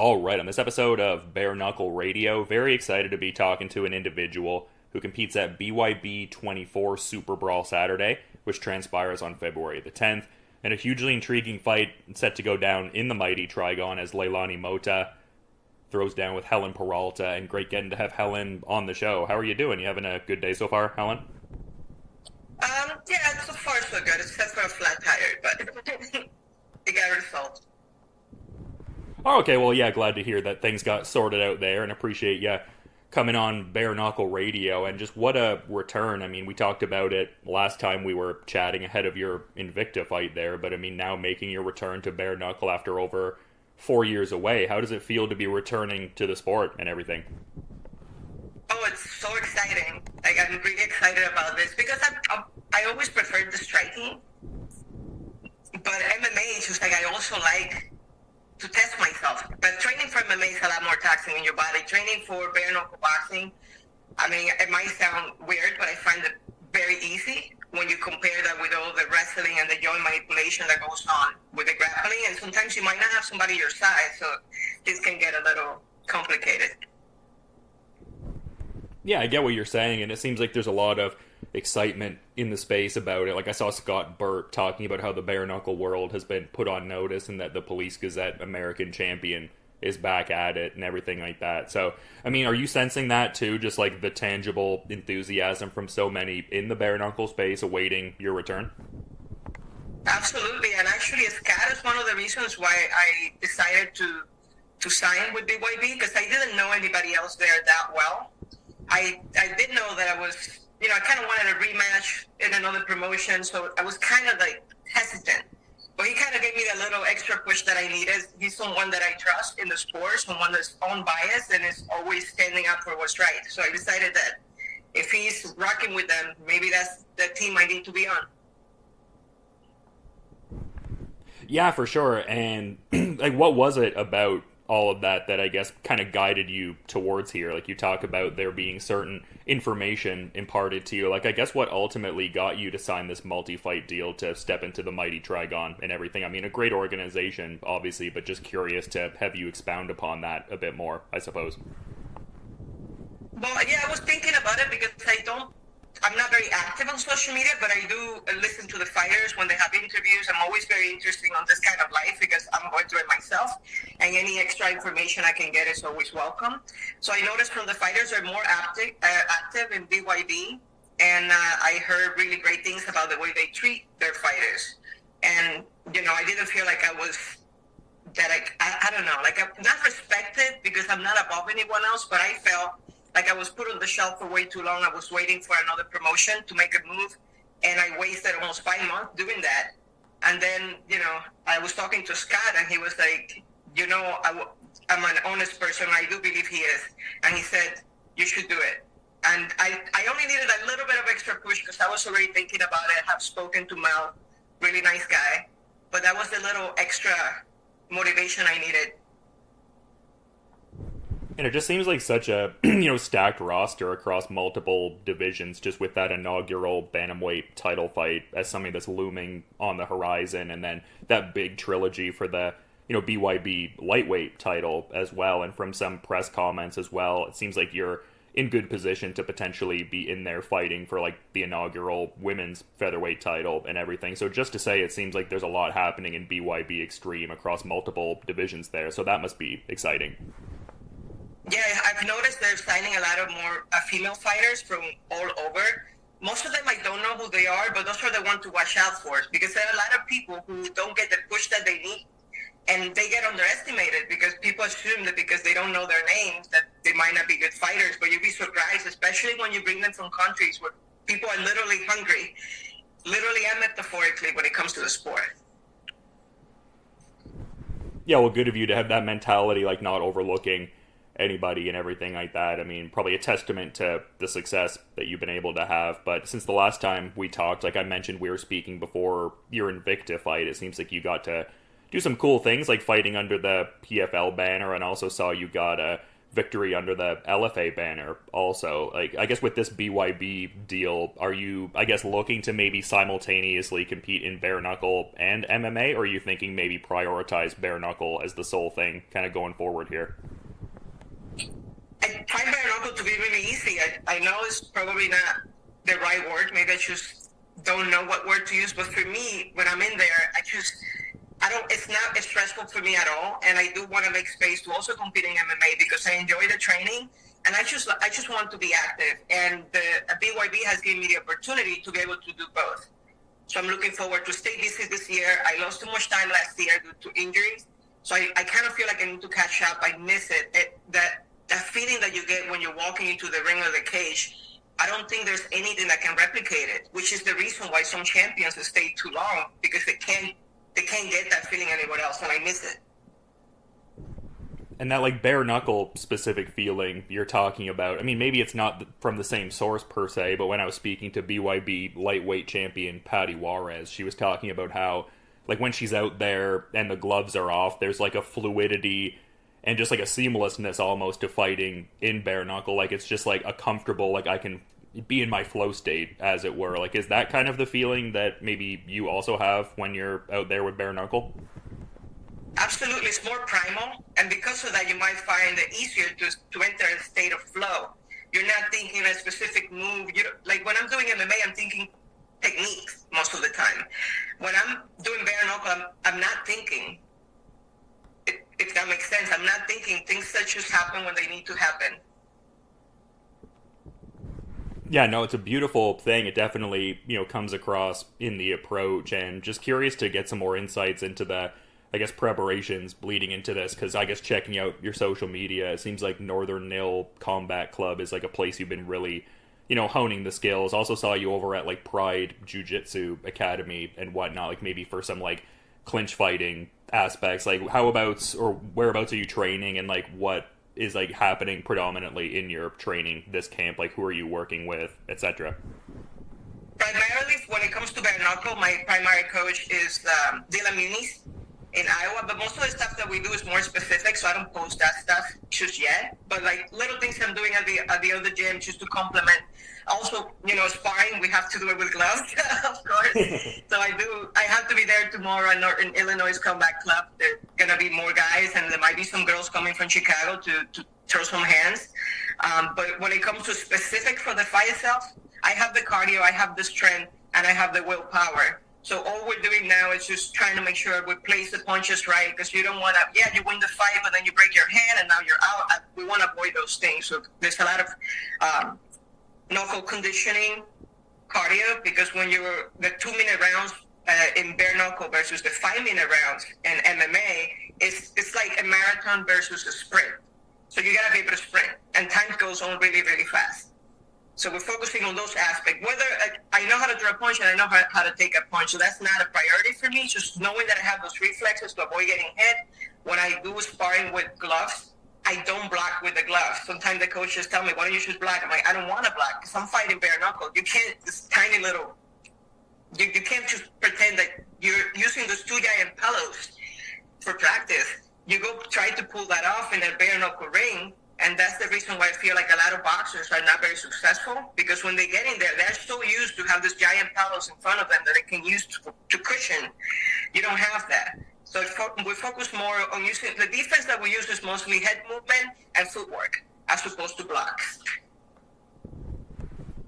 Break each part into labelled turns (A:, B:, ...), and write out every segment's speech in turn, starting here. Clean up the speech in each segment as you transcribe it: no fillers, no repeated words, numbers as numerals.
A: All right, on this episode of Bare Knuckle Radio, very excited to be talking to an individual who competes at BYB 24 Super Brawl Saturday, which transpires on February the 10th, and a hugely intriguing fight set to go down in the mighty Trigon as Lailane Mota throws down with Helen Peralta, and great getting to have Helen on the show. How are you doing? You having a good day so far, Helen?
B: Yeah, so far so good, except for a flat tire, but it got resolved.
A: Oh, okay, well, yeah, glad to hear that things got sorted out there, and appreciate you coming on Bare Knuckle Radio, and just what a return. I mean, we talked about it last time we were chatting ahead of your Invicta fight there, but I mean, now making your return to Bare Knuckle after over 4 years away, how does it feel to be returning to the sport and everything?
B: Oh, it's so exciting. Like, I'm really excited about this, because I always preferred the striking, but MMA is just like, I also like to test myself. But training for MMA is a lot more taxing in your body. Training for bare knuckle boxing, I mean, it might sound weird, but I find it very easy when you compare that with all the wrestling and the joint manipulation that goes on with the grappling. And sometimes you might not have somebody your size, so this can get a little complicated.
A: Yeah, I get what you're saying, and it seems like there's a lot of excitement in the space about it. Like, I saw Scott Burt talking about how the bare knuckle world has been put on notice and that the Police Gazette American champion is back at it and everything like that. So, I mean, are you sensing that too? Just like the tangible enthusiasm from so many in the bare knuckle space awaiting your return?
B: Absolutely, and actually Scott is one of the reasons why I decided to sign with BYB, because I didn't know anybody else there that well. I did know that I was, I kind of wanted a rematch in another promotion, so I was kind of like hesitant. But he kind of gave me that little extra push that I needed. He's someone that I trust in the sport, someone that's unbiased and is always standing up for what's right. So I decided that if he's rocking with them, maybe that's the team I need to be on.
A: Yeah, for sure. And like, what was it about all of that I guess kind of guided you towards here? Like, you talk about there being certain information imparted to you. Like, I guess what ultimately got you to sign this multi-fight deal to step into the mighty Trigon and everything? I mean, a great organization, obviously, but just curious to have you expound upon that a bit more, I suppose.
B: Well, yeah, I was thinking about it because I'm not very active on social media, but I do listen to the fighters when they have interviews. I'm always very interested on this kind of life because I'm going through it myself, and any extra information I can get is always welcome. So I noticed from the fighters are more active in BYB, and I heard really great things about the way they treat their fighters. And, I didn't feel like I was that I don't know, like I'm not respected because I'm not above anyone else, but I felt like I was put on the shelf for way too long. I was waiting for another promotion to make a move, and I wasted almost 5 months doing that. And then, I was talking to Scott, and he was like, I'm an honest person. I do believe he is. And he said, you should do it. And I only needed a little bit of extra push because I was already thinking about it. I have spoken to Mel, really nice guy. But that was the little extra motivation I needed.
A: And it just seems like such a, stacked roster across multiple divisions, just with that inaugural bantamweight title fight as something that's looming on the horizon, and then that big trilogy for the, BYB lightweight title as well. And from some press comments as well, it seems like you're in good position to potentially be in there fighting for like the inaugural women's featherweight title and everything. So just to say, it seems like there's a lot happening in BYB Extreme across multiple divisions there. So that must be exciting.
B: Yeah, I've noticed they're signing a lot of more female fighters from all over. Most of them I don't know who they are, but those are the ones to watch out for, because there are a lot of people who don't get the push that they need, and they get underestimated because people assume that because they don't know their names that they might not be good fighters, but you'd be surprised, especially when you bring them from countries where people are literally hungry, literally and metaphorically, when it comes to the sport.
A: Yeah, well, good of you to have that mentality, like not overlooking anybody and everything like that. I mean, probably a testament to the success that you've been able to have. But since the last time we talked, like I mentioned, we were speaking before your Invicta fight. It seems like you got to do some cool things, like fighting under the PFL banner, and also saw you got a victory under the LFA banner also. Like, I guess with this BYB deal, are you, I guess, looking to maybe simultaneously compete in bare knuckle and MMA, or are you thinking maybe prioritize bare knuckle as the sole thing kind of going forward here?
B: I find bare knuckle to be really easy. I know it's probably not the right word. Maybe I just don't know what word to use. But for me, when I'm in there, it's not stressful for me at all. And I do want to make space to also compete in MMA because I enjoy the training. And I just want to be active. And the BYB has given me the opportunity to be able to do both. So I'm looking forward to stay busy this year. I lost too much time last year due to injuries. So I kind of feel like I need to catch up. I miss it. That feeling that you get when you're walking into the ring or the cage, I don't think there's anything that can replicate it, which is the reason why some champions stay too long, because they can't get that feeling anywhere else, and I miss it.
A: And that, like, bare knuckle specific feeling you're talking about, I mean, maybe it's not from the same source per se, but when I was speaking to BYB lightweight champion Patty Juarez, she was talking about how, like, when she's out there and the gloves are off, there's like a fluidity and just like a seamlessness almost to fighting in bare knuckle. Like, it's just like a comfortable, like, I can be in my flow state, as it were. Like, is that kind of the feeling that maybe you also have when you're out there with bare knuckle?
B: Absolutely. It's more primal, and because of that, you might find it easier to enter a state of flow. You're not thinking a specific move. Like, when I'm doing MMA, I'm thinking techniques most of the time. When I'm doing bare knuckle, I'm not thinking. If that makes sense, I'm not thinking. Things that just happen when they need to happen.
A: Yeah, no, it's a beautiful thing. It definitely, comes across in the approach, and just curious to get some more insights into the, I guess, preparations bleeding into this, because I guess checking out your social media, it seems like Northern Nil Combat Club is like a place you've been really, honing the skills. Also saw you over at like Pride Jiu-Jitsu Academy and whatnot, like maybe for some like clinch fighting aspects. Like, how about, or whereabouts are you training, and like what is like happening predominantly in your training this camp? Like, who are you working with, etc.?
B: Primarily, when it comes to bare knuckle, my primary coach is Dylan Muniz in Iowa, but most of the stuff that we do is more specific, so I don't post that stuff just yet. But like little things I'm doing at the other gym just to complement. Also, sparring, we have to do it with gloves, of course. So I have to be there tomorrow in Illinois Combat Club. There are going to be more guys, and there might be some girls coming from Chicago to throw some hands. But when it comes to specific for the fight itself, I have the cardio, I have the strength, and I have the willpower. So all we're doing now is just trying to make sure we place the punches right, because you don't want to, you win the fight, but then you break your hand and now you're out. We want to avoid those things. So there's a lot of knuckle conditioning, cardio, because when you're the 2-minute rounds in bare knuckle versus the 5-minute rounds in MMA, it's like a marathon versus a sprint. So you got to be able to sprint, and time goes on really, really fast. So we're focusing on those aspects. Whether I know how to throw a punch and I know how to take a punch, so that's not a priority for me. Just knowing that I have those reflexes to avoid getting hit. When I do sparring with gloves, I don't block with the gloves. Sometimes the coaches tell me, "Why don't you just block?" I'm like, "I don't want to block because I'm fighting bare knuckle. You can't. This tiny little. You can't just pretend that you're using those 2 giant pillows for practice. You go try to pull that off in a bare knuckle ring." And that's the reason why I feel like a lot of boxers are not very successful, because when they get in there, they're so used to have these giant pillows in front of them that they can use to cushion. You don't have that. So we focus more on using, the defense that we use is mostly head movement and footwork, as opposed to blocks.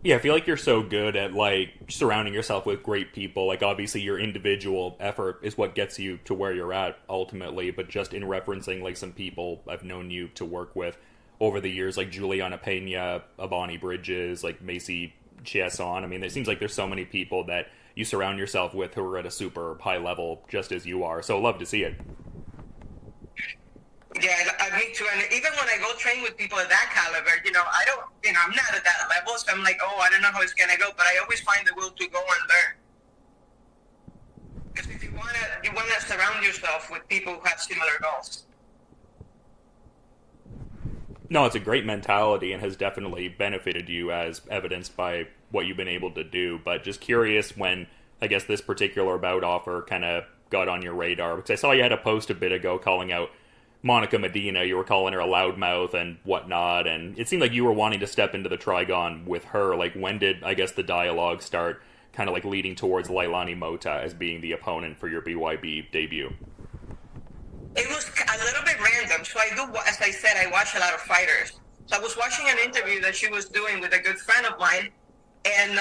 A: Yeah, I feel like you're so good at, like, surrounding yourself with great people. Like, obviously your individual effort is what gets you to where you're at, ultimately, but just in referencing, like, some people I've known you to work with over the years, like Juliana Pena, Avani Bridges, like Macy Chiasson. I mean, it seems like there's so many people that you surround yourself with who are at a super high level, just as you are. So love to see it.
B: Yeah, me too. And even when I go train with people at that caliber, I'm not at that level, so I'm like, I don't know how it's gonna go, but I always find the will to go and learn. Because if you wanna surround yourself with people who have similar goals.
A: No, it's a great mentality and has definitely benefited you, as evidenced by what you've been able to do. But just curious when, I guess, this particular bout offer kind of got on your radar, because I saw you had a post a bit ago calling out Monica Medina, you were calling her a loudmouth and whatnot, and it seemed like you were wanting to step into the Trigon with her. Like, when did, I guess, the dialogue start kind of like leading towards Lailane Mota as being the opponent for your BYB debut?
B: It was a little bit random. So I do, as I said, I watch a lot of fighters. So I was watching an interview that she was doing with a good friend of mine, and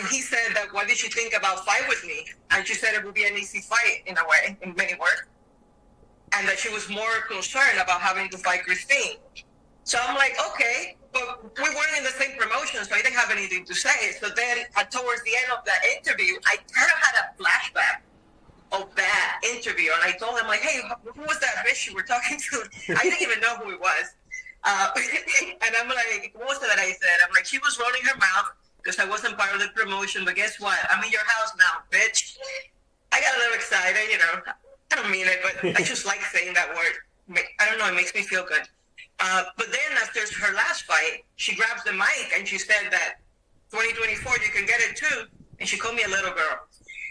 B: he said that, what did she think about fight with me? And she said it would be an easy fight in a way, in many words. And that she was more concerned about having to fight Christine. So I'm like, okay, but we weren't in the same promotion, so I didn't have anything to say. So then towards the end of that interview, I kind of had a flashback of that interview. And I told him, like, hey, who was that bitch you were talking to? I didn't even know who it was. And I'm like, what was it that I said? I'm like, she was rolling her mouth because I wasn't part of the promotion, but guess what? I'm in your house now, bitch. I got a little excited, you know. I don't mean it, but I just like saying that word. I don't know, it makes me feel good. But then after her last fight, she grabs the mic and she said that 2024, you can get it too. And she called me a little girl.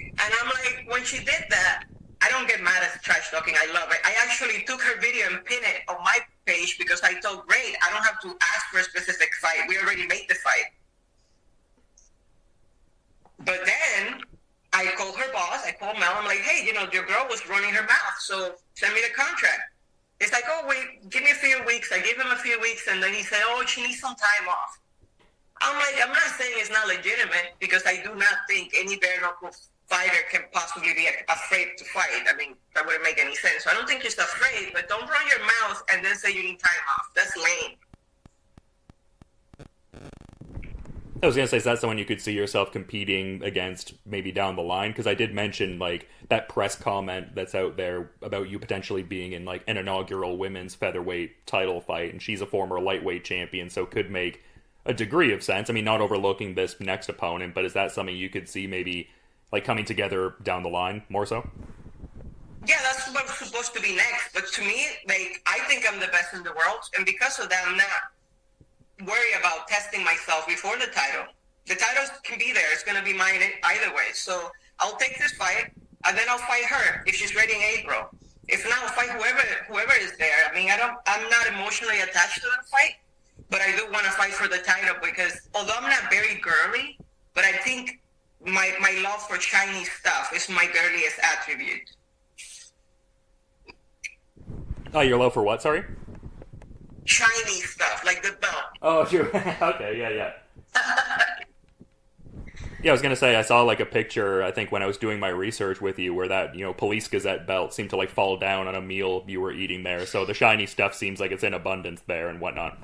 B: And I'm like, when she did that, I don't get mad at trash talking. I love it. I actually took her video and pinned it on my page because I thought, great, I don't have to ask for a specific fight. We already made the fight. But then I called her boss. I called Mel. I'm like, hey, you know, your girl was running her mouth, so send me the contract. It's like, oh, wait, give me a few weeks. I gave him a few weeks, and then he said, oh, she needs some time off. I'm like, I'm not saying it's not legitimate, because I do not think any bare knuckle fighter can possibly be afraid to fight. I mean, that wouldn't make any sense. So I don't think she's afraid, but don't run your mouth and then say you need time off. That's lame.
A: I was going to say, is that someone you could see yourself competing against maybe down the line? Because I did mention, like, that press comment that's out there about you potentially being in, like, an inaugural women's featherweight title fight, and she's a former lightweight champion, so could make a degree of sense. I mean, not overlooking this next opponent, but is that something you could see maybe, like, coming together down the line, more so?
B: Yeah, that's what's supposed to be next. But to me, like, I think I'm the best in the world, and because of that, I'm not worry about testing myself before the title. The title can be there. It's going to be mine either way. So I'll take this fight, and then I'll fight her if she's ready in April. If not, I'll fight whoever is there. I mean, I'm not emotionally attached to the fight, but I do want to fight for the title because although I'm not very girly, but I think my love for shiny stuff is my girliest attribute.
A: Oh, your love for what, sorry?
B: Shiny stuff, like the belt.
A: Oh, sure. Okay, yeah. Yeah, I was gonna say, I saw like a picture, I think when I was doing my research with you, where that, you know, Police Gazette belt seemed to like fall down on a meal you were eating there, so the shiny stuff seems like it's in abundance there and whatnot.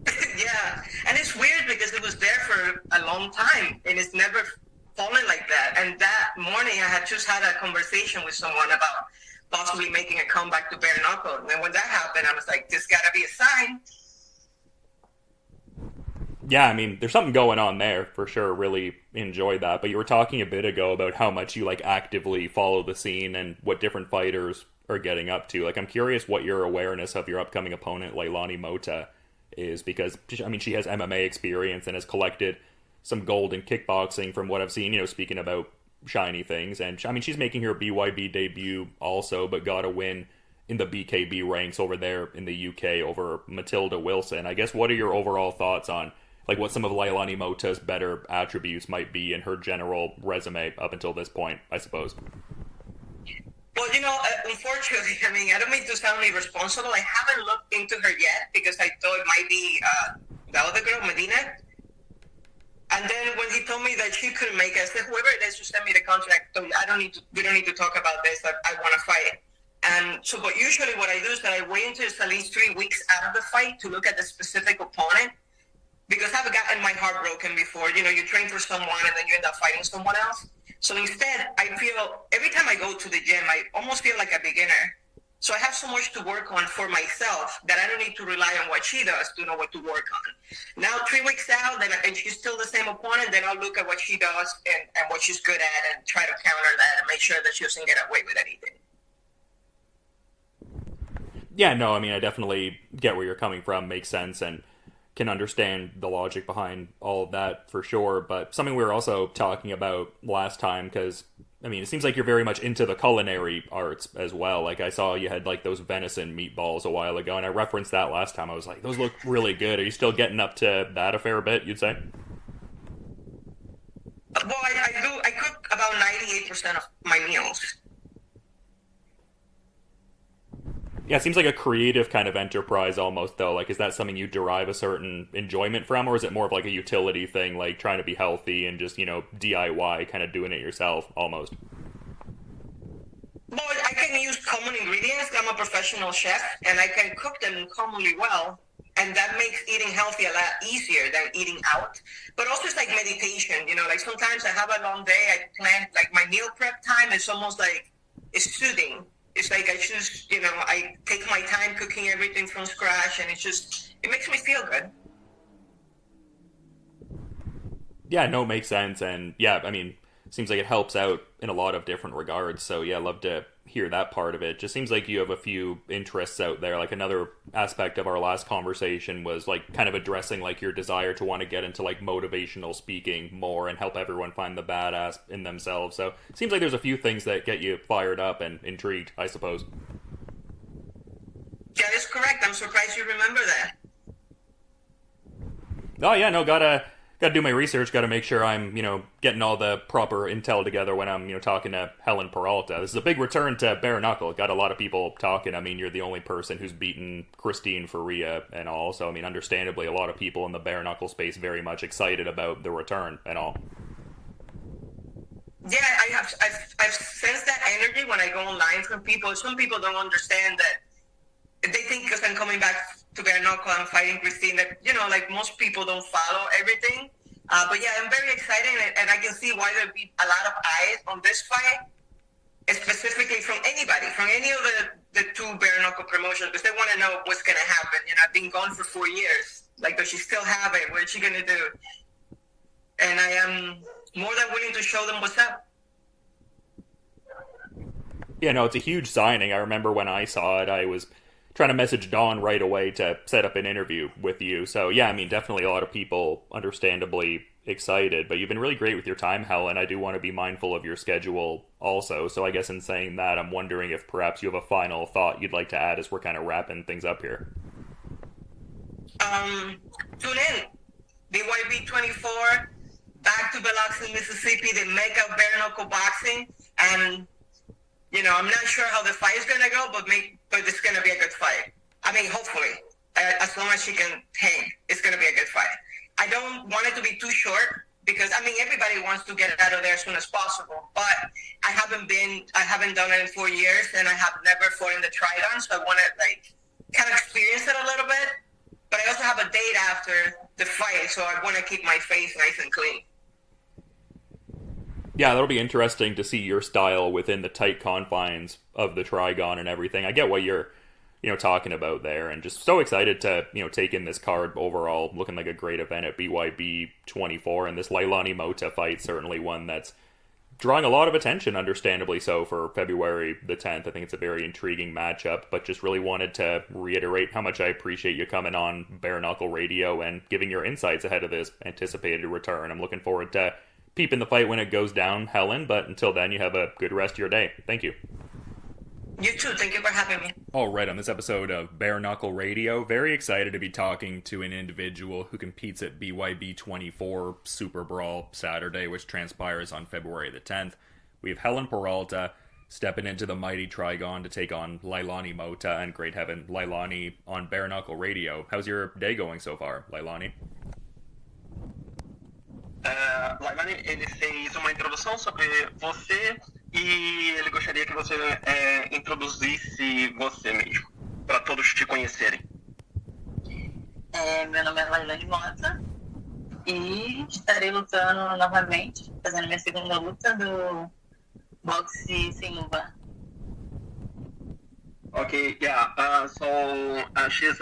B: Yeah, and it's weird because it was there for a long time, and it's never fallen like that. And that morning, I had just had a conversation with someone about possibly making a comeback to bare knuckle. And then when that happened, I was like, this gotta be a sign.
A: Yeah, I mean, there's something going on there, for sure. Really enjoyed that. But you were talking a bit ago about how much you, like, actively follow the scene and what different fighters are getting up to. Like, I'm curious what your awareness of your upcoming opponent, Lailane Mota, is. Because, I mean, she has MMA experience and has collected some gold in kickboxing from what I've seen, you know, speaking about shiny things. And, I mean, she's making her BYB debut also, but got a win in the BKB ranks over there in the UK over Matilda Wilson. I guess, what are your overall thoughts on, like, what some of Lailane Mota's better attributes might be in her general resume up until this point, I suppose?
B: Well, you know, unfortunately, I mean, I don't mean to sound irresponsible. I haven't looked into her yet because I thought it might be the other girl, Medina. And then when he told me that she couldn't make it, I said, whoever it is, just send me the contract. We don't need to talk about this. I want to fight. And so, but usually what I do is that I wait until it's at least 3 weeks out of the fight to look at the specific opponent, because I've gotten my heart broken before. You know, you train for someone and then you end up fighting someone else. So instead, I feel every time I go to the gym, I almost feel like a beginner. So I have so much to work on for myself that I don't need to rely on what she does to know what to work on. Now, 3 weeks out, and she's still the same opponent, then I'll look at what she does and what she's good at and try to counter that and make sure that she doesn't get away with anything.
A: Yeah, no, I mean, I definitely get where you're coming from. Makes sense, and can understand the logic behind all of that for sure. But something we were also talking about last time, because I mean, it seems like you're very much into the culinary arts as well. Like, I saw you had, like, those venison meatballs a while ago, and I referenced that last time. I was like, those look really good. Are you still getting up to that a fair bit, you'd say?
B: Well, I cook about 98% of my meals.
A: Yeah, it seems like a creative kind of enterprise almost, though. Like, is that something you derive a certain enjoyment from, or is it more of like a utility thing, like trying to be healthy and just, DIY, kind of doing it yourself, almost?
B: Well, I can use common ingredients. I'm a professional chef, and I can cook them commonly well, and that makes eating healthy a lot easier than eating out. But also, it's like meditation, like sometimes I have a long day, I plan, like my meal prep time is almost like, it's soothing. It's like I choose, I take my time cooking everything from scratch, and it makes me feel good.
A: Yeah, no, it makes sense. And yeah, I mean, seems like it helps out in a lot of different regards. So yeah, I'd love to hear that part of it. Just seems like you have a few interests out there. Like, another aspect of our last conversation was like kind of addressing like your desire to want to get into like motivational speaking more and help everyone find the badass in themselves. So it seems like there's a few things that get you fired up and intrigued, I suppose.
B: That is correct. I'm surprised you remember that.
A: Oh yeah, no, gotta do my research, gotta make sure I'm, getting all the proper intel together when I'm, talking to Helen Peralta. This is a big return to Bare Knuckle. Got a lot of people talking. I mean, you're the only person who's beaten Christine Ferea and all, so I mean, understandably, a lot of people in the Bare Knuckle space very much excited about the return and all.
B: Yeah, I've sensed that energy when I go online from people. Some people don't understand that. They think because I'm coming back to Bare Knuckle, I'm fighting Christine, that, like most people don't follow everything. But yeah, I'm very excited, and I can see why there'll be a lot of eyes on this fight, specifically from anybody, from any of the two Bare Knuckle promotions, because they want to know what's going to happen. I've been gone for 4 years. Like, does she still have it? What is she going to do? And I am more than willing to show them what's up.
A: Yeah, no, it's a huge signing. I remember when I saw it, I was trying to message Dawn right away to set up an interview with you. So yeah, I mean, definitely a lot of people understandably excited, but you've been really great with your time, Helen. I do want to be mindful of your schedule also. So I guess in saying that, I'm wondering if perhaps you have a final thought you'd like to add as we're kind of wrapping things up here.
B: Tune in. BYB 24, back to Biloxi, Mississippi, the mega Bare Knuckle boxing. And, I'm not sure how the fight is going to go, but it's going to be a good fight. I mean, hopefully, as long as she can hang, it's going to be a good fight. I don't want it to be too short because, everybody wants to get out of there as soon as possible. But I haven't done it in 4 years, and I have never fought in the Trigon, so I want to, kind of experience it a little bit. But I also have a date after the fight, so I want to keep my face nice and clean.
A: Yeah, that'll be interesting to see your style within the tight confines of the Trigon and everything. I get what you're, talking about there, and just so excited to, take in this card overall. Looking like a great event at BYB 24, and this Lailane Mota fight, certainly one that's drawing a lot of attention, understandably so, for February the 10th. I think it's a very intriguing matchup, but just really wanted to reiterate how much I appreciate you coming on Bare Knuckle Radio and giving your insights ahead of this anticipated return. I'm looking forward to peeping the fight when it goes down, Helen, but until then, you have a good rest of your day. Thank you.
B: You too. Thank you for having me.
A: All right, on this episode of Bare Knuckle Radio, very excited to be talking to an individual who competes at BYB 24 Super Brawl Saturday, which transpires on February the 10th. We have Helen Peralta stepping into the mighty Trigon to take on Lailane Mota, and great heaven, Lailane on Bare Knuckle Radio. How's your day going so far, Lailane?
C: Lailane, ele fez uma introdução sobre você e ele gostaria que você introduzisse você mesmo, para todos te conhecerem.
D: Meu nome é Lailane Mota e estarei lutando novamente, fazendo minha segunda luta do boxe sem luva.
C: Okay, yeah. So she's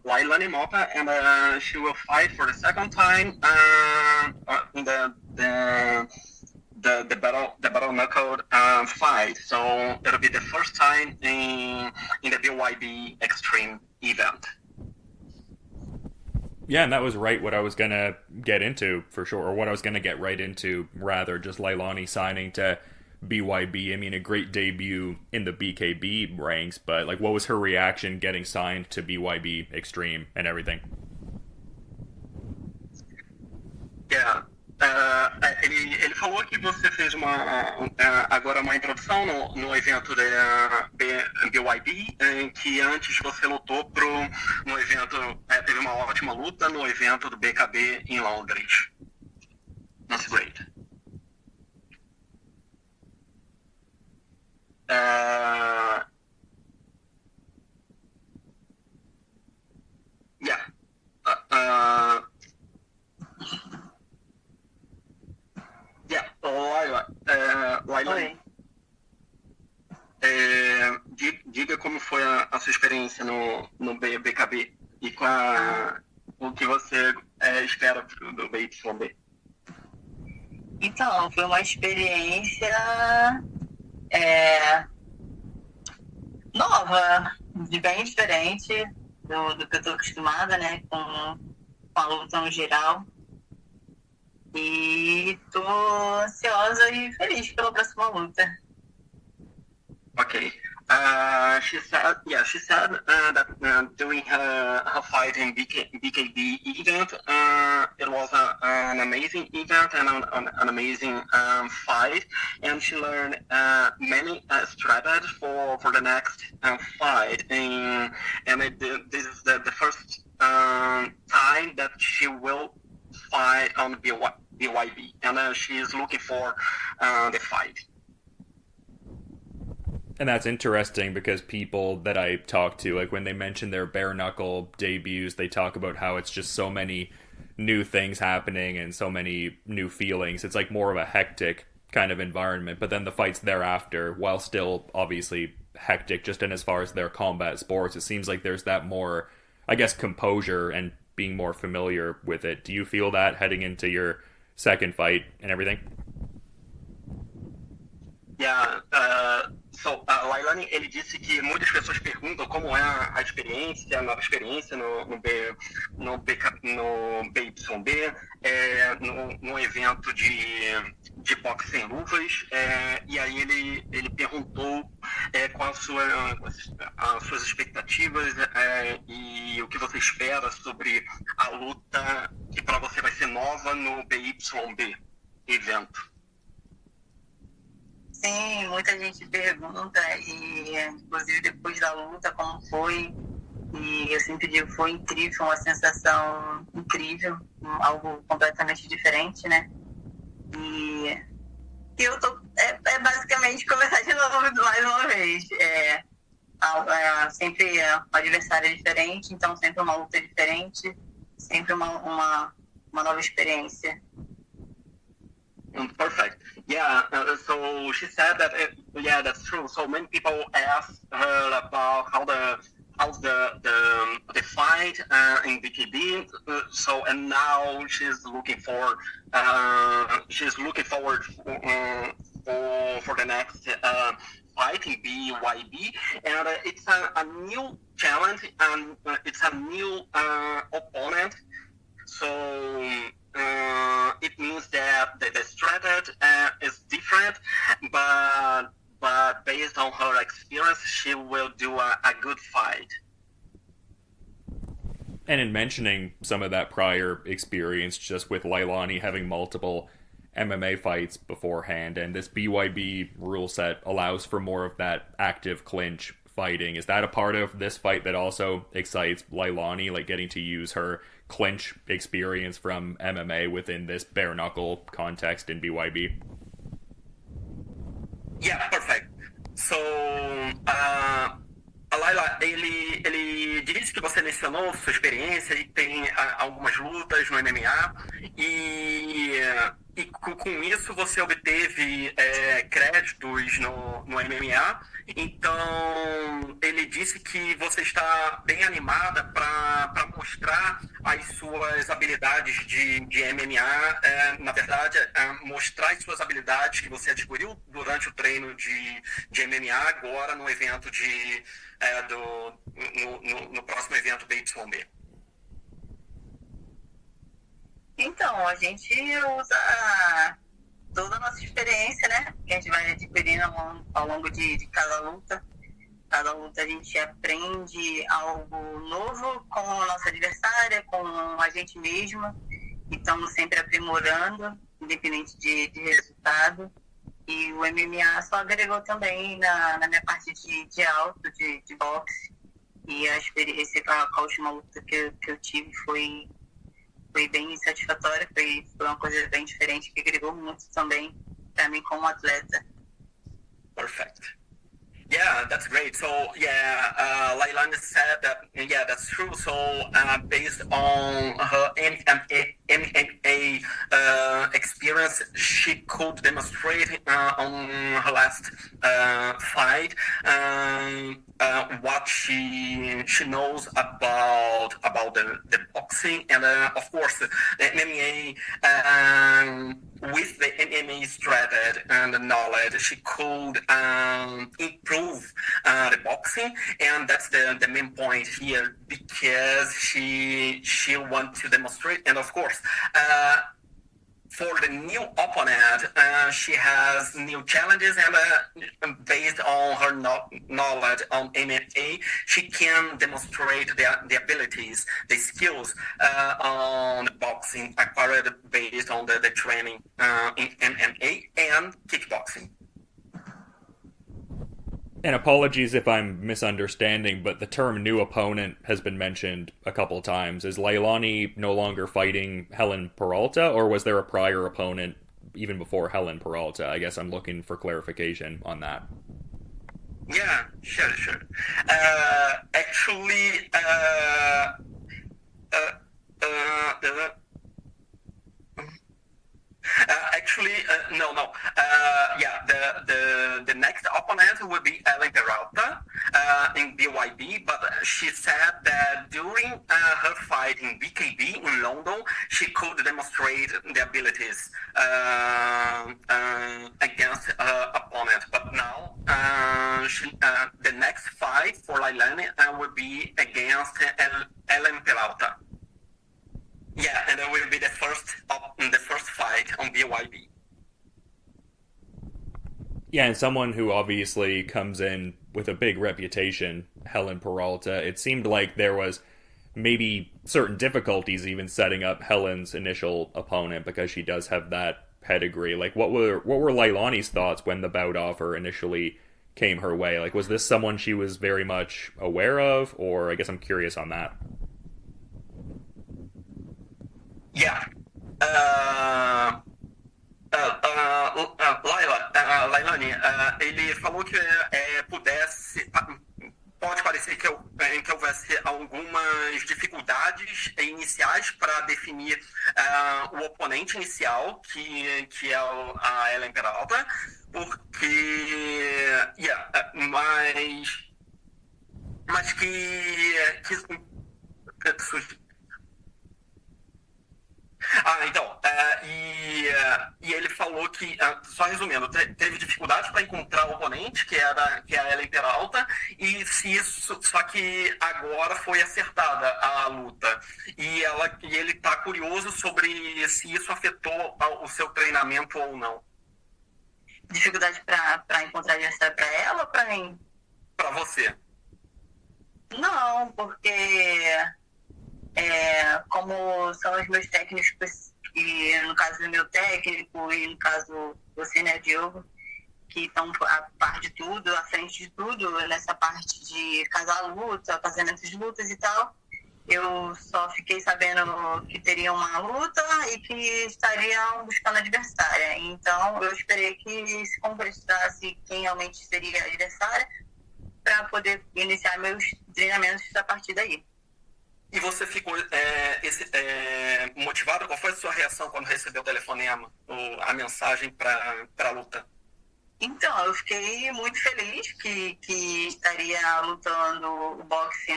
C: Lailane Mota, and she will fight for the second time in the battle knuckle fight. So it'll be the first time in the BYB Extreme event.
A: Yeah, and that was right what I was going to get into, for sure, or what I was going to get right into, rather, just Lailane signing to BYB. I mean, a great debut in the BKB ranks, but like, what was her reaction getting signed to BYB Extreme and everything?
C: Yeah. Ele falou que você fez agora uma introdução no evento da BYB, em que antes você lutou no evento, teve uma ótima luta no evento do BKB em Londres. That's great. Yeah. Lailane, diga como foi a sua experiência no BKB e o que você espera do BYB.
D: Então, foi uma experiência nova, bem diferente do que eu estou acostumada, né, com a luta no geral. E tô ansiosa e feliz pela próxima luta.
C: Okay. She said that during her fight in BKB event, it was an amazing event and an amazing fight, and she learned many strategies for the next fight. And this is the first time that she will fight on BYB, and she is looking for the fight.
A: And that's interesting because people that I talk to, like when they mention their bare knuckle debuts, they talk about how it's just so many new things happening and so many new feelings. It's like more of a hectic kind of environment. But then the fights thereafter, while still obviously hectic just in as far as their combat sports, it seems like there's that more, I guess, composure and being more familiar with it. Do you feel that heading into your second fight and everything?
C: Yeah, Lailane, ele disse que muitas pessoas perguntam como é a experiência, a nova experiência no BYB, no evento de boxe sem luvas, e aí ele perguntou quais as suas expectativas e o que você espera sobre a luta que para você vai ser nova no BYB evento.
D: Sim, muita gente pergunta, e inclusive depois da luta, como foi. E eu sempre digo, foi incrível, uma sensação incrível, algo completamente diferente, né? E eu tô, basicamente começar de novo mais uma vez. Sempre um adversário diferente, então sempre uma luta diferente, sempre uma nova experiência.
C: Perfect. Yeah, so she said that, yeah, that's true. So many people ask her about how's the fight in BKB. And now she's looking forward for the next fight in BYB, and it's a new challenge and it's a new opponent. So it means that the strategy is different, but based on her experience, she will do a good fight.
A: And in mentioning some of that prior experience, just with Lailane having multiple MMA fights beforehand, and this BYB rule set allows for more of that active clinch fighting. Is that a part of this fight that also excites Lailane, like getting to use her clinch experience from MMA within this bare knuckle context in BYB?
C: Yeah, perfect. So, Laila, ele disse que você mencionou sua experiência e tem algumas lutas no MMA e com isso você obteve créditos no MMA. Então, ele disse que você está bem animada para mostrar as suas habilidades de MMA, na verdade, mostrar as suas habilidades que você adquiriu durante o treino de MMA agora no evento no próximo evento BYB.
D: Então, a gente usa toda a nossa experiência, né? Que a gente vai adquirindo ao longo de cada luta. Cada luta a gente aprende algo novo com a nossa adversária, com a gente mesma. E estamos sempre aprimorando, independente de resultado. E o MMA só agregou também na minha parte de alto, de boxe. E a experiência com a última luta que eu tive foi bem satisfatória, foi uma coisa bem diferente, que agregou muito também para mim como atleta.
C: Perfect. Yeah, that's great. So, Lailane said that, yeah, that's true. So, based on her MMA experience, she could demonstrate on her last fight what she knows about the boxing, and of course the MMA. With the MMA strategy and the knowledge, she could improve the boxing, and that's the main point here, because she wants to demonstrate, and of course, for the new opponent, she has new challenges, and based on her knowledge on MMA, she can demonstrate the abilities, the skills on the boxing acquired based on the training in MMA and kickboxing.
A: And apologies if I'm misunderstanding, but the term new opponent has been mentioned a couple of times. Is Lailane no longer fighting Helen Peralta, or was there a prior opponent even before Helen Peralta? I guess I'm looking for clarification on that.
C: Yeah, sure. Actually, no. The next opponent would be Helen Peralta in BYB, but she said that during her fight in BKB in London, she could demonstrate the abilities against her opponent. But now, the next fight for Lailane will be against Helen Peralta. Yeah, and it will be the first fight on BYB.
A: Yeah, and someone who obviously comes in with a big reputation, Helen Peralta, it seemed like there was maybe certain difficulties even setting up Helen's initial opponent, because she does have that pedigree. Like, what were Lailane's thoughts when the bout offer initially came her way? Like, was this someone she was very much aware of, or I guess I'm curious on that.
C: Yeah. Lailane, ele falou que pode parecer que houvesse algumas dificuldades iniciais para definir o oponente inicial, que é a Helen Peralta, porque mas que e ele falou que, só resumindo, teve dificuldade para encontrar o oponente, que é a Helen Peralta, só que agora foi acertada a luta. E ele está curioso sobre se isso afetou o seu treinamento ou não.
D: Dificuldade para encontrar adversário para ela ou para mim?
C: Para você.
D: Não, porque como são os meus técnicos, e no caso do meu técnico, e no caso você, né, Diogo, que estão a par de tudo, à frente de tudo, nessa parte de casar luta, fazendo essas lutas e tal, eu só fiquei sabendo que teria uma luta e que estariam buscando adversária. Então, eu esperei que se concretizasse quem realmente seria a adversária, para poder iniciar meus treinamentos a partir daí.
C: E você ficou motivado? Qual foi a sua reação quando recebeu o telefonema, a mensagem para a luta?
D: Então, eu fiquei muito feliz que estaria lutando o boxe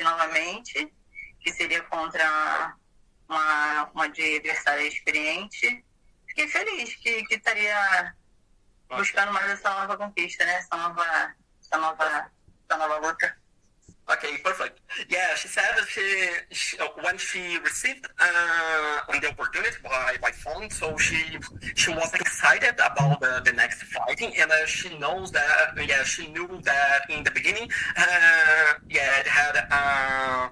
D: novamente, que seria contra uma adversária experiente. Fiquei feliz que estaria buscando mais essa nova conquista, né? Essa nova luta.
C: Okay, perfect. Yeah, she said that she when she received the opportunity by phone, so she was excited about the next fighting, and she knows that she knew that in the beginning, it had a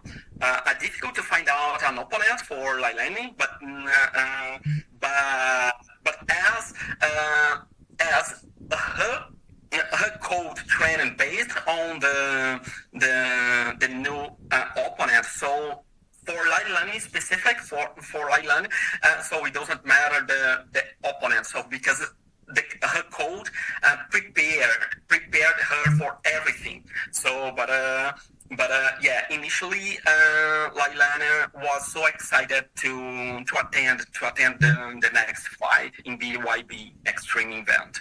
C: difficult to find out an opponent for Lailane, but as her coach training based on the new opponent. So for Lailane specific, for Lailane, so it doesn't matter the opponent. So because her coach prepared her for everything. So initially Lailane was so excited to attend the next fight in BYB Extreme event.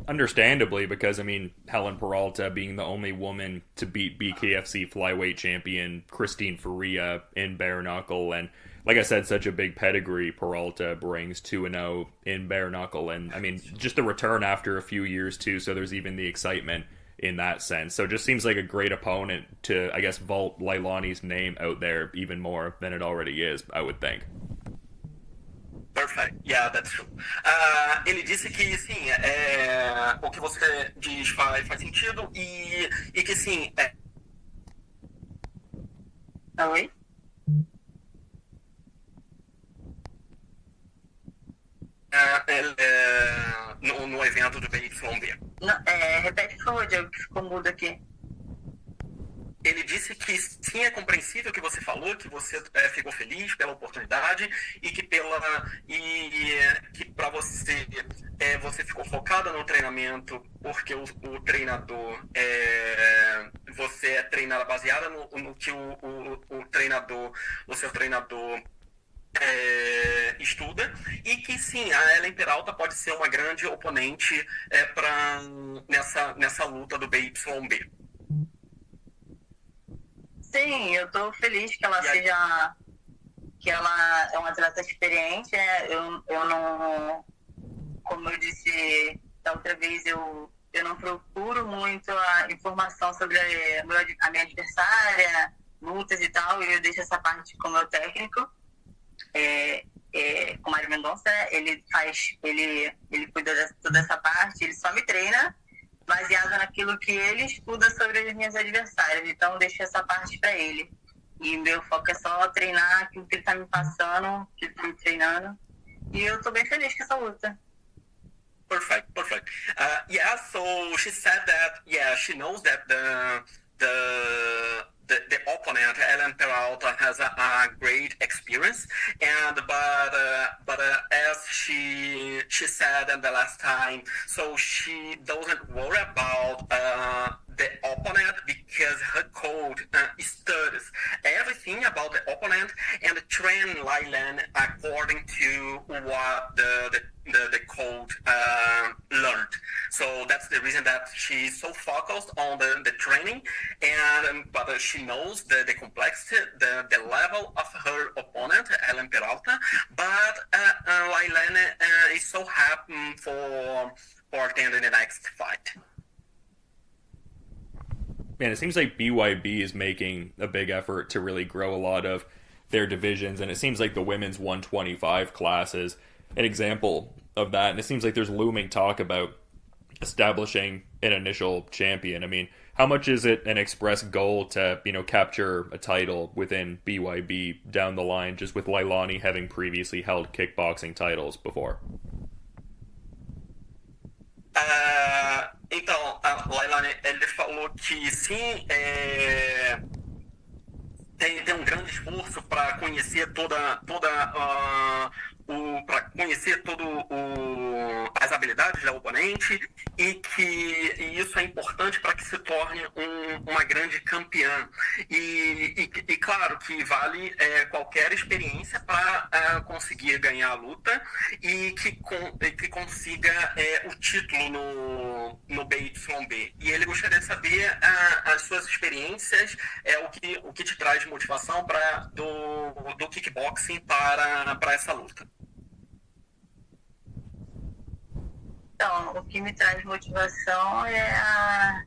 A: Understandably, because, I mean, Helen Peralta being the only woman to beat BKFC flyweight champion Christine Ferea in Bare Knuckle, and like I said, such a big pedigree Peralta brings 2-0 in Bare Knuckle, and I mean, just a return after a few years too, so there's even the excitement in that sense. So it just seems like a great opponent to, I guess, vault Lailane's name out there even more than it already is, I would think.
C: Perfect. Yeah, that's true. Ele disse que, sim, o que você diz faz sentido e que, sim...
D: Oi?
C: No evento do BYB.
D: Não, repete, por favor, Diego, que ficou mudo aqui.
C: Ele disse que sim, é compreensível o que você falou, que você ficou feliz pela oportunidade e que para você você ficou focada no treinamento porque o treinador você é treinada baseada no que o seu treinador estuda e que sim, a Helen Peralta pode ser uma grande oponente nessa luta do BYB.
D: Sim, eu tô feliz que ela que ela é uma atleta experiente, né? Eu não, como eu disse da outra vez, eu não procuro muito a informação sobre a minha adversária, lutas e tal, e eu deixo essa parte com o meu técnico, com o Mário Mendonça, ele cuida de toda essa parte, ele só me treina baseado naquilo que ele estuda sobre as minhas adversárias. Então, eu deixo essa parte para ele. E meu foco é só treinar aquilo que ele tá me passando, que ele tá me treinando. E eu tô bem feliz com essa luta.
C: Perfect. So she said that, she knows that the opponent, Helen Peralta, has a great experience, but as she said in the last time, so she doesn't worry about the opponent because her coach studies everything about the opponent and train Lailane according to what the coach learned. So that's the reason that she's so focused on the training, but she knows the complexity, the level of her opponent, Helen Peralta. But Lailane is so happy for attending the next fight.
A: Man, it seems like BYB is making a big effort to really grow a lot of their divisions, and it seems like the women's 125 class is an example of that, and it seems like there's looming talk about establishing an initial champion. I mean, how much is it an express goal to, capture a title within BYB down the line, just with Lailane having previously held kickboxing titles before?
C: Então, a Lailane, ele falou que sim, tem um grande esforço para conhecer as habilidades do oponente e isso é importante para que se torne uma grande campeã e claro que vale qualquer experiência para conseguir ganhar a luta e que consiga o título no BYB. E ele gostaria de saber as suas experiências, o que te traz motivação do kickboxing para essa luta.
D: Então, o que me traz motivação é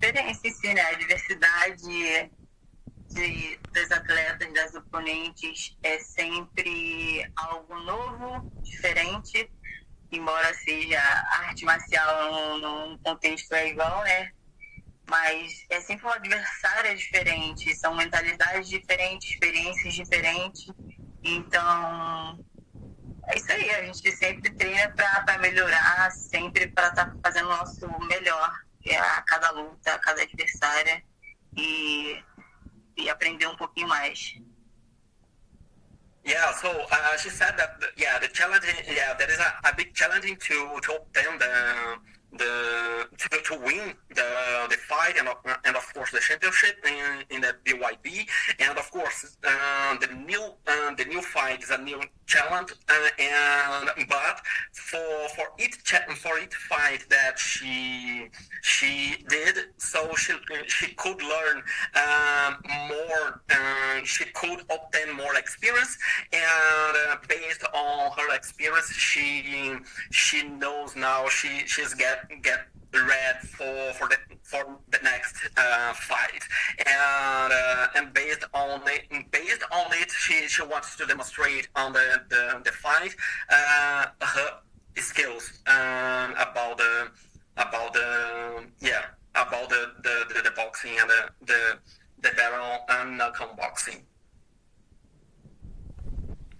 D: diferença em si, né? A diversidade das atletas, das oponentes é sempre algo novo, diferente, embora seja arte marcial num contexto igual, né? Mas é sempre uma adversária diferente, são mentalidades diferentes, experiências diferentes. Então, é isso aí, a gente sempre treina para melhorar, sempre para estar fazendo o nosso melhor, a cada luta, a cada adversária, e aprender um pouquinho mais.
C: Yeah, so she said that the challenge, that is a big challenge to obtain to win the fight and of course the championship in the BYB, and of course the new fight is a new challenge, but for each fight that she did, so she could learn more, she could obtain more experience, and based on her experience, she knows now she's get ready for the next fight, and based on it, she wants to demonstrate on the fight her skills about the boxing and the barrel and knuckle boxing.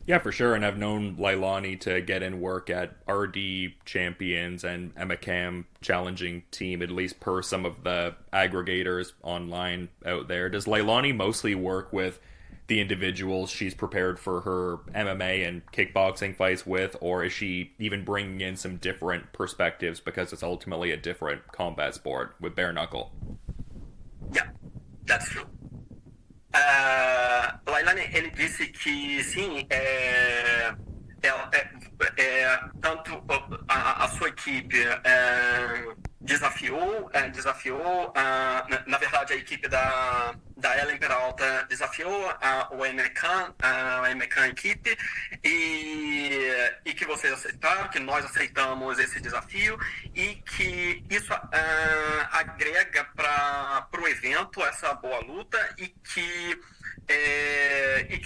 A: Yeah, for sure, and I've known Lailane to get in work at RD Champions and Emma Cam challenging team, at least per some of the aggregators online out there. Does Lailane mostly work with the individuals she's prepared for her MMA and kickboxing fights with, or is she even bringing in some different perspectives because it's ultimately a different combat sport with bare knuckle?
C: Yeah, that's true. Lailane, ele disse que sim, tanto a sua equipe desafiou, na verdade a equipe da Helen Peralta desafiou o MK equipe, e que vocês aceitaram, que nós aceitamos esse desafio, e que isso agrega para o evento essa boa luta, e que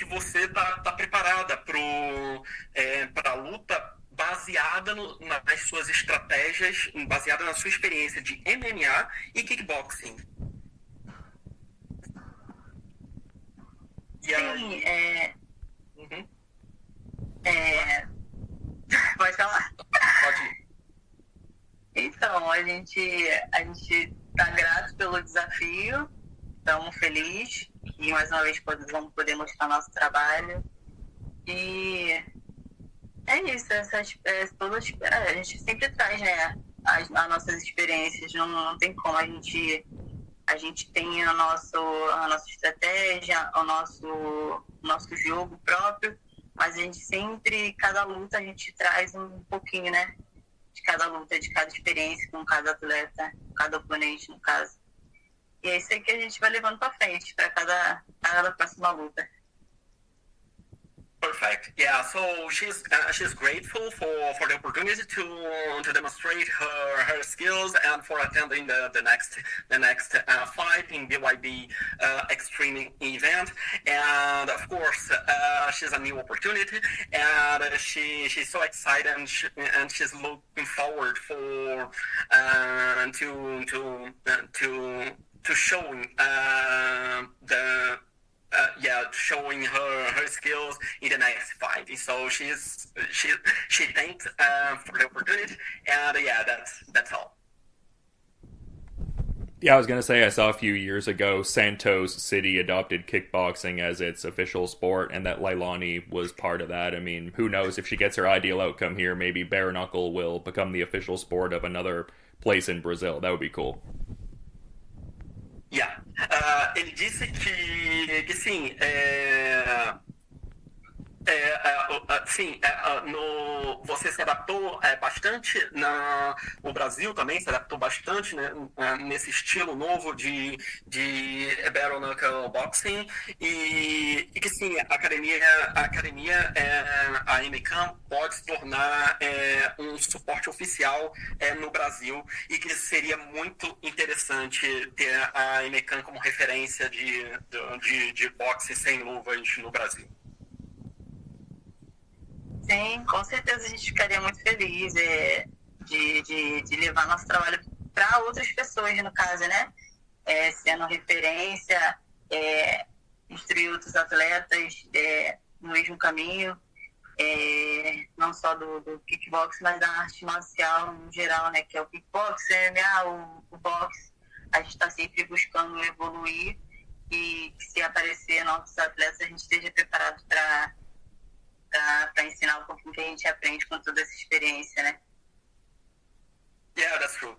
C: você está preparada para a luta baseada nas suas estratégias, baseada na sua experiência de MMA e kickboxing. E
D: sim, pode falar?
C: Pode ir.
D: Então, a gente tá grato pelo desafio, estamos felizes e mais uma vez vamos poder mostrar nosso trabalho. E é isso, a gente sempre traz, né, as nossas experiências, não tem como, a gente tem a nossa estratégia, o nosso jogo próprio, mas a gente sempre, cada luta a gente traz um pouquinho, né, de cada luta, de cada experiência com cada atleta, cada oponente no caso. E é isso aí que a gente vai levando para frente, para cada próxima luta.
C: Perfect. Yeah. So she's grateful for the opportunity to demonstrate her skills and for attending the next fight in BYB Extreme event. And of course, she's a new opportunity, and she's so excited, and she's looking forward for to showing showing her skills in the next fight. So she thanks for the opportunity, and that's all.
A: Yeah, I was going to say, I saw a few years ago Santos City adopted kickboxing as its official sport, and that Lailane was part of that. I mean, who knows, if she gets her ideal outcome here, maybe bare knuckle will become the official sport of another place in Brazil. That would be cool.
C: Yeah. Ele disse que sim, Sim, você se adaptou bastante. O Brasil também se adaptou bastante, né, nesse estilo novo de Bare Knuckle Boxing e que sim, a academia, a MCAM pode se tornar um suporte oficial no Brasil e que seria muito interessante ter a MCAM como referência de boxe sem luvas no Brasil.
D: Sim, com certeza a gente ficaria muito feliz de levar nosso trabalho para outras pessoas, no caso, né? Sendo referência, instruir outros atletas no mesmo caminho, não só do kickbox, mas da arte marcial no geral, né? Que é o kickbox, o MMA, o boxe. A gente está sempre buscando evoluir e que se aparecer novos atletas, a gente esteja preparado para ensinar um pouquinho que a gente aprende com toda essa experiência, né?
C: Yeah, that's true.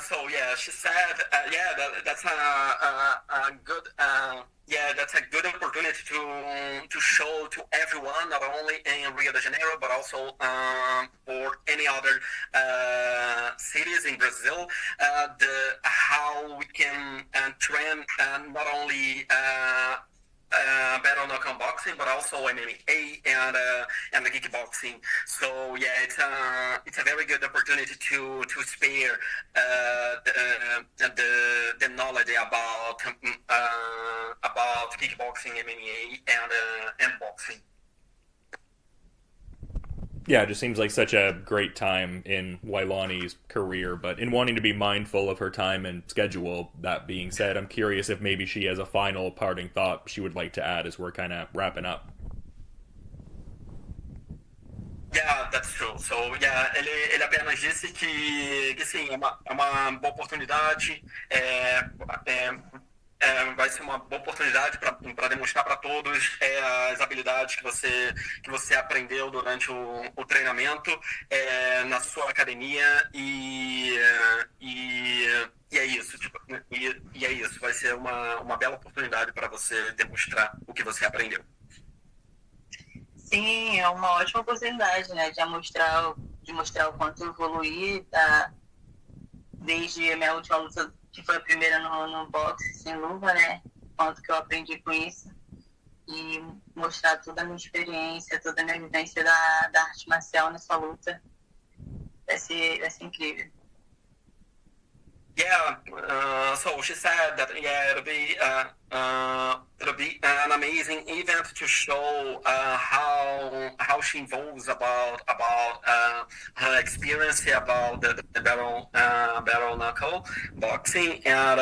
C: So yeah, she said, that's a good, that's a good opportunity to show to everyone, not only in Rio de Janeiro, but also for any other cities in Brazil, how we can train not only Bare Knuckle boxing, but also MMA and the kickboxing. So yeah, it's a very good opportunity to spare the knowledge about kickboxing, MMA, and boxing.
A: Yeah, it just seems like such a great time in Lailane's career, but in wanting to be mindful of her time and schedule, that being said, I'm curious if maybe she has a final parting thought she would like to add as we're kind of wrapping up.
C: Yeah, that's true. So, yeah, ele apenas disse que sim, é uma boa oportunidade, vai ser uma boa oportunidade para demonstrar para todos as habilidades que você aprendeu durante o treinamento na sua academia e é isso, e é isso, vai ser uma bela oportunidade para você demonstrar o que você aprendeu.
D: Sim, é uma ótima oportunidade, né, de mostrar o quanto eu evoluí, desde a minha última luta, que foi a primeira no boxe sem luva, né, quanto que eu aprendi com isso, e mostrar toda a minha experiência, toda a minha vivência da arte marcial nessa luta, vai ser incrível.
C: Yeah, so she said that it'll be an amazing event to show how she evolves about her experience about the Bare Knuckle boxing, and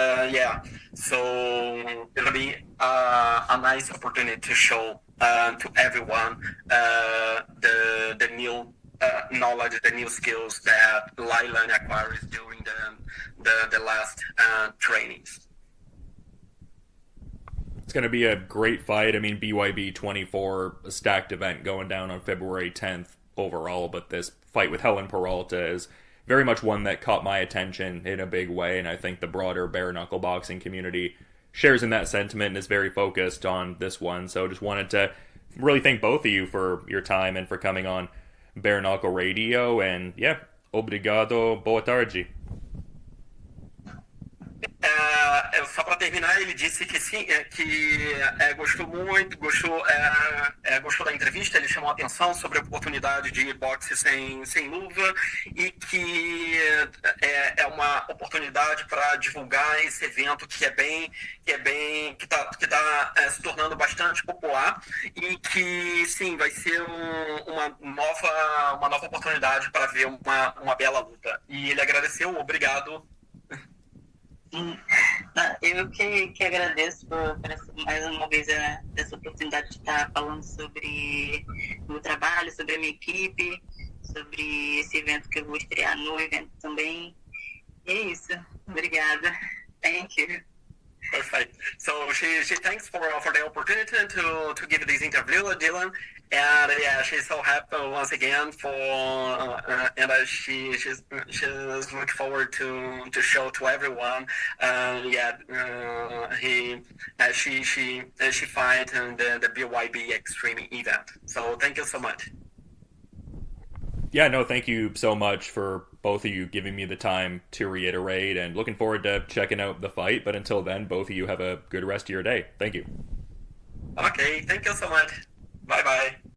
C: so it'll be a nice opportunity to show to everyone the new knowledge, the new skills that Lailane acquires during the last trainings.
A: It's going to be a great fight. I mean, BYB 24, a stacked event going down on February 10th overall, but this fight with Helen Peralta is very much one that caught my attention in a big way, and I think the broader bare knuckle boxing community shares in that sentiment and is very focused on this one. So just wanted to really thank both of you for your time and for coming on Bare Knuckle Radio, and yeah, obrigado, boa tarde.
C: Só para terminar, ele disse que sim, que gostou muito, gostou da entrevista, ele chamou a atenção sobre a oportunidade de boxe sem luva e que é uma oportunidade para divulgar esse evento que está se tornando bastante popular e que sim, vai ser uma nova oportunidade para ver uma bela luta. E ele agradeceu, obrigado.
D: Eu que agradeço por mais uma vez essa oportunidade de estar falando sobre o meu trabalho, sobre a minha equipe, sobre esse evento que eu vou estrear no evento também. E é isso. Obrigada. Thank you.
C: Perfect. So she thanks for the opportunity to give this interview, Dylan. And yeah, she's so happy once again for and she's looking forward to show to everyone. She fight in the BYB Extreme event. So thank you so much.
A: Yeah, no, thank you so much for both of you giving me the time to reiterate, and looking forward to checking out the fight. But until then, both of you have a good rest of your day. Thank you.
C: Okay, thank you so much. Bye bye.